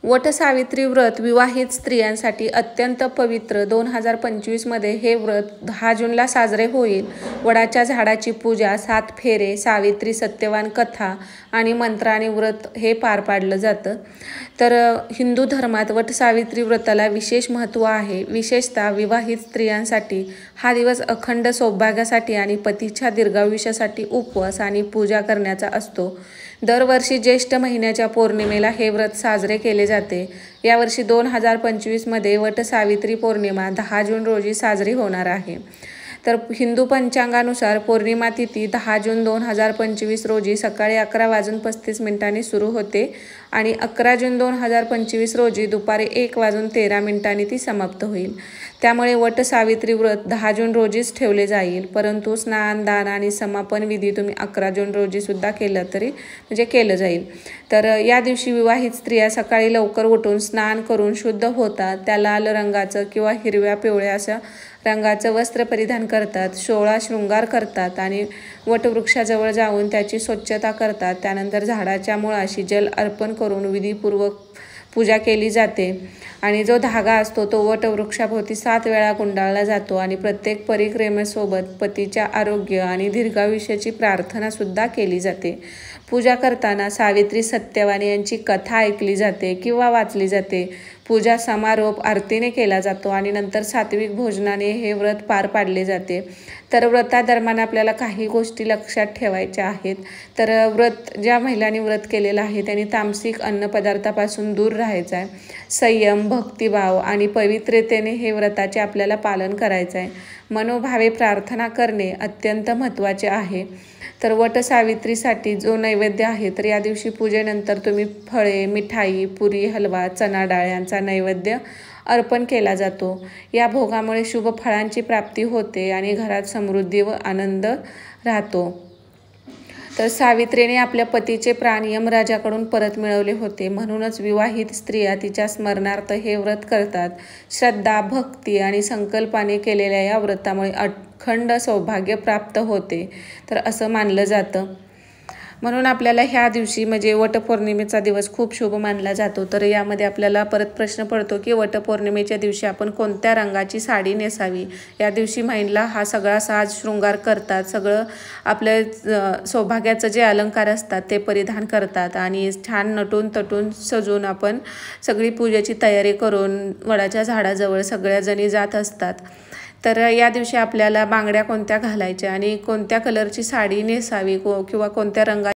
वटसावित्री व्रत विवाहित स्त्रियांसाठी अत्यंत पवित्र 2025 मध्ये हे व्रत 10 जूनला साजरे होईल। वडाच्या झाडाची पूजा, 7 फेरे, सावित्री सत्यवान कथा आणि मंत्राने व्रत हे पार पाडलं जातं। तर हिंदू धर्मात वटसावित्री व्रताला विशेष महत्त्व आहे। विशेषतः विवाहित स्त्रियांसाठी हा दिवस अखंड सौभाग्यासाठी आणि पतीच्या दीर्घायुष्यासाठी उपवास आणि पूजा करण्याचा असतो। दरवर्षी ज्येष्ठ महिन्याच्या पौर्णिमेला हे व्रत साजरे केले जाते। यावर्षी 2025 मध्ये वटसावित्री पौर्णिमा 10 जून रोजी साजरी होणार आहे। तर हिंदू पंचांगानुसार पौर्णिमा तिथी 10 जून 2025 रोजी सकाळी 11:35 सुरू होते आणि 11 जून 2025 रोजी दुपारी 1:13 ती समाप्त होईल। त्यामुळे वटसावित्री व्रत 10 जून रोजीच ठेवले जाईल, परंतु स्नान, दान आणि समापन विधी तुम्ही 11 जून रोजी सुद्धा केलं तरी केलं जाईल। तर या दिवशी विवाहित स्त्रिया सकाळी लवकर उठून स्नान करून शुद्ध होतात। त्या लाल रंगाचं किंवा हिरव्या पिवळ्या अशा रंगाचं वस्त्र परिधान करतात, 16 शृंगार करतात आणि वटवृक्षाजवळ जाऊन त्याची स्वच्छता करतात। त्यानंतर झाडाच्या मुळाशी जल अर्पण करून विधीपूर्वक पूजा केली जाते आणि जो धागा असतो तो वटवृक्षाभोवती 7 वेळा गुंडाळला जातो आणि प्रत्येक परिक्रमेसोबत पतीच्या आरोग्य आणि दीर्घायुष्याची प्रार्थना सुद्धा केली जाते। पूजा करताना सावित्री सत्यवान यांची कथा ऐकली जाते किंवा वाचली जाते। पूजा समारोप आरतीने केला जातो आणि नंतर सात्विक भोजनाने हे व्रत पार पाडले जाते। तर व्रतादरम्यान आपल्याला काही गोष्टी लक्षात ठेवायच्या आहेत। तर ज्या महिलांनी व्रत केलेलं आहे त्यांनी तामसिक अन्नपदार्थापासून दूर राहायचं आहे। संयम, भक्तिभाव आणि पवित्रतेने हे व्रताचे आपल्याला पालन करायचं आहे। मनोभावे प्रार्थना करणे अत्यंत महत्त्वाचे आहे। तर वटसावित्रीसाठी जो नैवेद्य आहे, तर या दिवशी पूजेनंतर तुम्ही फळे, मिठाई, पुरी, हलवा, चणा डाळ यांचा नैवेद्य अर्पण केला जातो। या भोगामुळे शुभ फळांची प्राप्ती होते आणि घरात समृद्धी व आनंद राहतो। तर सावित्रीने आपल्या पतीचे प्राण यमराजाकडून परत मिळवले होते, म्हणूनच विवाहित स्त्रिया तिच्या स्मरणार्थ हे व्रत करतात। श्रद्धा, भक्ती आणि संकल्पाने केलेल्या या व्रतामुळे अखंड सौभाग्य प्राप्त होते, तर असं मानलं जातं। म्हणून आपल्याला ह्या दिवशी वटपौर्णिमेचा दिवस खूप शुभ मानला जातो। तर यामध्ये आपल्याला परत प्रश्न पडतो की वटपौर्णिमेच्या दिवशी आपण कोणत्या रंगाची साडी नेसावी। या दिवशी महिला हा सगळा साज शृंगार करतात, सगळं आपल्या सौभाग्याचं जे अलंकार असतात ते परिधान करतात आणि छान नटून तटून सजून आपण सगळी पूजेची तयारी करून वडाच्या झाडाजवळ सगळ्या जणी जात असतात। तर या दिवशी आपल्याला बांगड्या कोणत्या घालायच्या आणि कोणत्या कलरची साडी नेसावी किंवा कोणत्या रंगाची।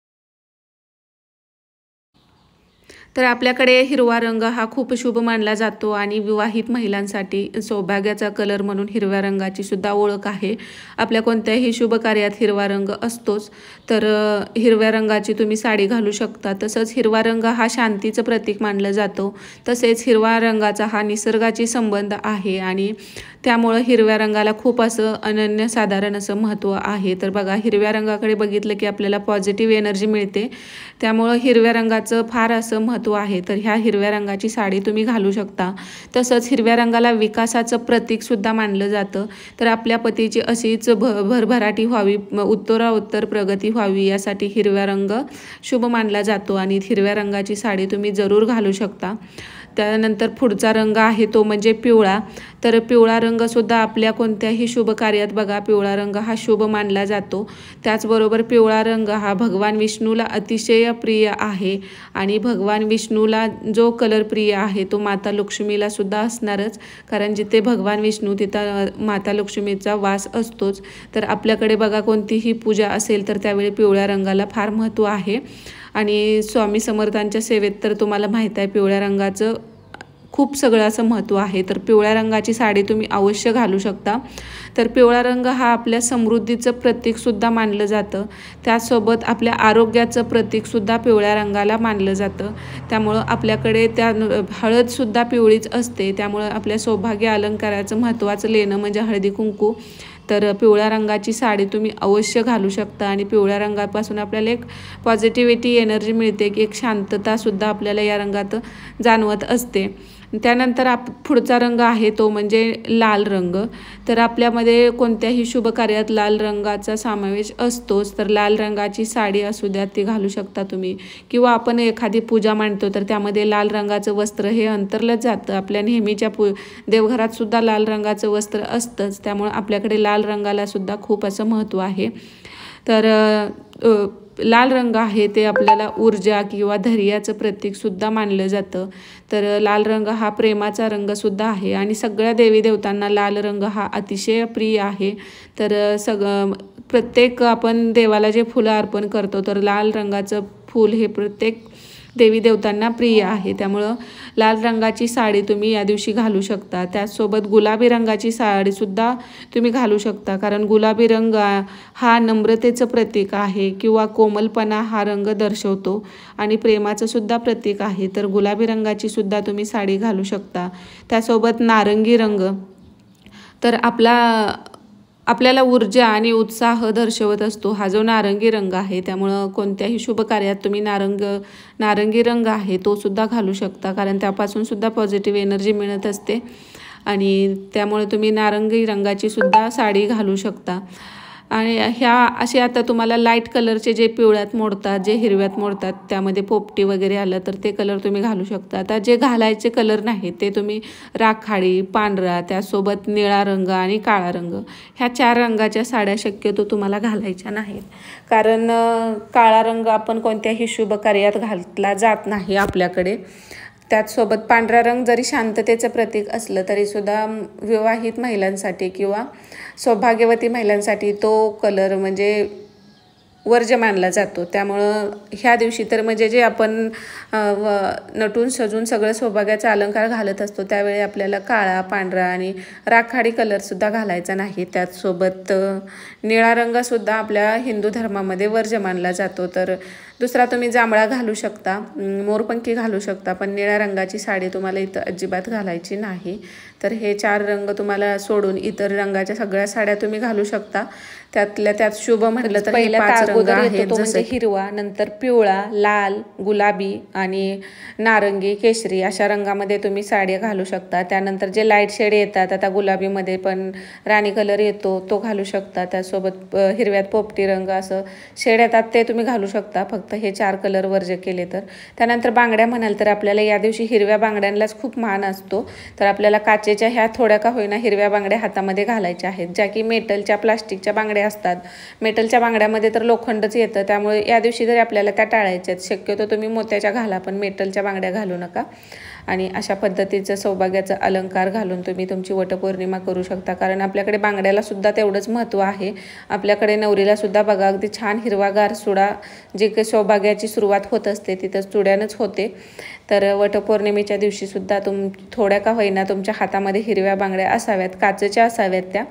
तर आपल्याकडे हिरवा रंग हा खूप शुभ मानला जातो आणि विवाहित महिलांसाठी सौभाग्याचा कलर म्हणून हिरव्या रंगाची सुद्धा ओळख आहे। आपल्या कोणत्याही शुभ कार्यात हिरवा रंग असतोच, तर हिरव्या रंगाची तुम्ही साडी घालू शकता। तसंच हिरवा रंग हा शांतीचं प्रतीक मानलं जातो। तसेच हिरवा रंगाचा हा निसर्गाची संबंध आहे आणि त्यामुळं हिरव्या रंगाला खूप असं अनन्यसाधारण असं महत्त्व आहे। तर बघा, हिरव्या रंगाकडे बघितलं की आपल्याला पॉझिटिव्ह एनर्जी मिळते, त्यामुळं हिरव्या रंगाचं फार असं महत्त्व आहे। तर ह्या हिरव्या रंगाची साडी तुम्ही घालू शकता। तसंच हिरव्या रंगाला विकासाचं प्रतीकसुद्धा मानलं जातं। तर आपल्या पतीची अशीच भरभराटी व्हावी, उत्तरोत्तर प्रगती व्हावी यासाठी हिरव्या रंग शुभ मानला जातो आणि हिरव्या रंगाची साडी तुम्ही जरूर घालू शकता। त्यानंतर पुढचा रंग आहे तो म्हणजे पिवळा। तर पिवळा रंगसुद्धा आपल्या कोणत्याही शुभ कार्यात बघा पिवळा रंग हा शुभ मानला जातो। त्याचबरोबर पिवळा रंग हा भगवान विष्णूला अतिशय प्रिय आहे आणि भगवान विष्णूला जो कलर प्रिय आहे तो माता लक्ष्मीला सुद्धा असणारच, कारण जिथे भगवान विष्णू तिथं माता लक्ष्मीचा वास असतोच। तर आपल्याकडे बघा कोणतीही पूजा असेल तर त्यावेळी पिवळ्या रंगाला फार महत्त्व आहे आणि स्वामी समर्थांच्या सेवेत तर तुम्हाला माहीत आहे पिवळ्या रंगाचं खूप सगळं असं महत्त्व आहे। तर पिवळ्या रंगाची साडी तुम्ही अवश्य घालू शकता। तर पिवळा रंग हा आपल्या समृद्धीचं प्रतीकसुद्धा मानलं जातं। त्यासोबत आपल्या आरोग्याचं प्रतीकसुद्धा पिवळ्या रंगाला मानलं जातं। त्यामुळं आपल्याकडे हळदसुद्धा पिवळीच असते, त्यामुळं आपल्या सौभाग्य अलंकाराचं महत्त्वाचं लेणं म्हणजे हळदी कुंकू। तर पिवळ्या रंगाची साडी तुम्ही अवश्य घालू शकता आणि पिवळ्या रंगापासून आपल्याला एक पॉझिटिव्हिटी एनर्जी मिळते, की एक शांततासुद्धा आपल्याला या रंगात जाणवत असते। त्यानंतर पुढचा रंग आहे तो म्हणजे लाल रंग। तर आपल्यामध्ये कोणत्याही शुभ कार्यात लाल रंगाचा समावेश असतोच। तर लाल रंगाची साडी असू द्या ती घालू शकता तुम्ही, किंवा आपण एखादी पूजा मांडतो तर त्यामध्ये लाल रंगाचं वस्त्र हे अंतरलंच जातं। आपल्या नेहमीच्या देवघरात सुद्धा लाल रंगाचं वस्त्र असतंच, त्यामुळे आपल्याकडे लाल रंगाला सुद्धा खूप असं महत्त्व आहे। तर लाल रंग आहे ते आपल्याला ऊर्जा किंवा धैर्याचं प्रतीकसुद्धा मानलं जातं। तर लाल रंग हा प्रेमाचा रंगसुद्धा आहे आणि सगळ्या देवी देवतांना लाल रंग हा अतिशय प्रिय आहे। तर प्रत्येक आपण देवाला जे फुलं अर्पण करतो तर लाल रंगाचं फूल हे प्रत्येक देवी देवतांना प्रिय आहे, त्यामुळं लाल रंगाची साडी तुम्ही या दिवशी घालू शकता। त्याचसोबत गुलाबी रंगाची साडीसुद्धा तुम्ही घालू शकता, कारण गुलाबी रंग हा नम्रतेचं प्रतीक आहे किंवा कोमलपणा हा रंग दर्शवतो आणि प्रेमाचं सुद्धा प्रतीक आहे। तर गुलाबी रंगाची सुद्धा तुम्ही साडी घालू शकता। त्यासोबत नारंगी रंग तर आपल्याला ऊर्जा आणि उत्साह दर्शवत असतो हा जो नारंगी रंग आहे, त्यामुळं कोणत्याही शुभ कार्यात तुम्ही नारंगी रंग आहे तो सुद्धा घालू शकता, कारण त्यापासून सुद्धा पॉझिटिव्ह एनर्जी मिळत असते आणि त्यामुळे तुम्ही नारंगी रंगाची सुद्धा साडी घालू शकता। आणि ह्या असे आता तुम्हाला लाईट कलरचे जे पिवळ्यात मोडतात, जे हिरव्यात मोडतात, त्यामध्ये पोपटी वगैरे आलं तर ते कलर तुम्ही घालू शकता। आता जे घालायचे कलर नाहीत ते तुम्ही राखाडी, पांढरा, त्यासोबत निळा रंग आणि काळा रंग ह्या 4 रंगाच्या साड्या शक्यतो तुम्हाला घालायच्या नाहीत, कारण काळा रंग आपण कोणत्याही शुभ कार्यात घातला जात नाही आपल्याकडे। त्याचसोबत पांढरा रंग जरी शांततेचं प्रतीक असलं तरीसुद्धा विवाहित महिलांसाठी किंवा सौभाग्यवती महिलांसाठी तो कलर म्हणजे वर्ज्य मानला जातो। त्यामुळं ह्या दिवशी तर म्हणजे जे आपण नटून सजून सगळं सौभाग्याचा अलंकार घालत असतो त्यावेळी आपल्याला काळा, पांढरा आणि राखाडी कलरसुद्धा घालायचा नाही। त्याचसोबत निळा रंगसुद्धा आपल्या हिंदू धर्मामध्ये वर्ज्य मानला जातो। तर दुसरा तुम्ही जांभळा घालू शकता, मोरपंखी घालू शकता, पण निळ्या रंगाची साडी तुम्हाला इथं अजिबात घालायची नाही। तर हे 4 रंग तुम्हाला सोडून इतर रंगाच्या सगळ्या साड्या तुम्ही घालू शकता। त्यातल्या त्यात शुभ म्हटलं तर हे 5 रंग आहेत, जसं हिरवा, नंतर पिवळा, लाल, गुलाबी आणि नारंगी, केशरी अशा रंगामध्ये तुम्ही साडी घालू शकता। त्यानंतर जे लाईट शेड येतात, आता गुलाबीमध्ये पण राणी कलर येतो तो घालू शकता, त्यासोबत हिरव्यात पोपटी रंग असं शेड येतात ते तुम्ही घालू शकता, फक्त हे 4 कलर वर्ज्य केले तर। त्यानंतर बांगड्या म्हणाल तर आपल्याला या दिवशी हिरव्या बांगड्यांनाच खूप मान असतो, तर आपल्याला काचेच्या ह्या थोड्या का होईना हिरव्या बांगड्या हातामध्ये घालायच्या आहेत, ज्या की मेटलच्या, प्लास्टिकच्या बांगड्या असतात। मेटलच्या बांगड्यामध्ये तर लोखंडच येतं, त्यामुळे या दिवशी जरी आपल्याला त्या टाळायच्या आहेत, शक्यतो तुम्ही मोत्याच्या घाला पण मेटलच्या बांगड्या घालू नका। आणि अशा पद्धतीचं सौभाग्याचा अलंकार घालून तुम्ही तुमची वटपौर्णिमा करू शकता, कारण आपल्याकडे बांगड्याला सुद्धा तेवढंच महत्त्व आहे। आपल्याकडे नवरीला सुद्धा बघा अगदी छान हिरवागार चुडा, जे काही सौभाग्याची सुरुवात होत असते तिथं चुड्यानंच होते। तर वटपौर्णिमेच्या दिवशी सुद्धा थोड्या का होईना तुमच्या हातामध्ये हिरव्या बांगड्या असाव्यात, काचेच्या असाव्यात त्या,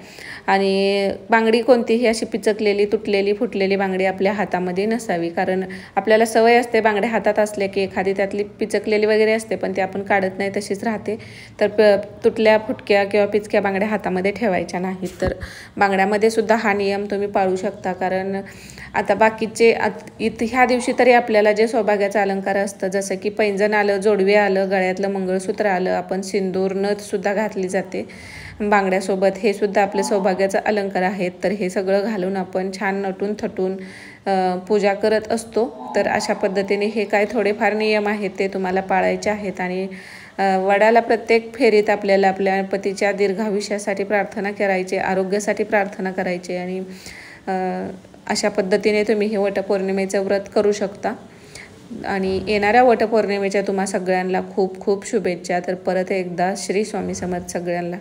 आणि बांगडी कोणतीही अशी पिचकलेली, तुटलेली, फुटलेली बांगडी आपल्या हातामध्ये नसावी, कारण आपल्याला सवय असते बांगड्या हातात असल्या की एखादी त्यातली पिचकलेली वगैरे असते पण ती आपण काढत नाही, तशीच राहते। तर तुटल्या, फुटक्या किंवा पिचक्या बांगड्या हातामध्ये ठेवायच्या नाहीत। तर बांगड्यामध्ये सुद्धा हा नियम तुम्ही पाळू शकता, कारण आता बाकीचे ह्या दिवशी तरी आपल्याला जे सौभाग्याचा अलंकार असतं, जसं की पैंजण आलं, जोडवे आलं, गळ्यातलं मंगळसूत्र आलं, आपण सिंदूर, नथ सुद्धा घातली जाते बांगड्यासोबत, हे सुद्धा आपले सौभाग्याचा अलंकार आहेत। तर हे सगळं घालून आपण छान नटून थटून पूजा करत असतो। तर अशा पद्धतीने हे काय थोडेफार नियम आहेत ते तुम्हाला पाळायचे आहेत। आणि वडाला प्रत्येक फेरीत आपल्याला आपल्या पतीच्या दीर्घायुष्यासाठी प्रार्थना करायची, आरोग्यासाठी प्रार्थना करायची, आणि अशा पद्धतीने तुम्ही हे वटपौर्णिमेचं व्रत करू शकता। आणि येणाऱ्या वटपौर्णिमेच्या तुम्हा सगळ्यांना खूप खूप शुभेच्छा। तर परत एकदा श्री स्वामी समर्थ सगळ्यांना।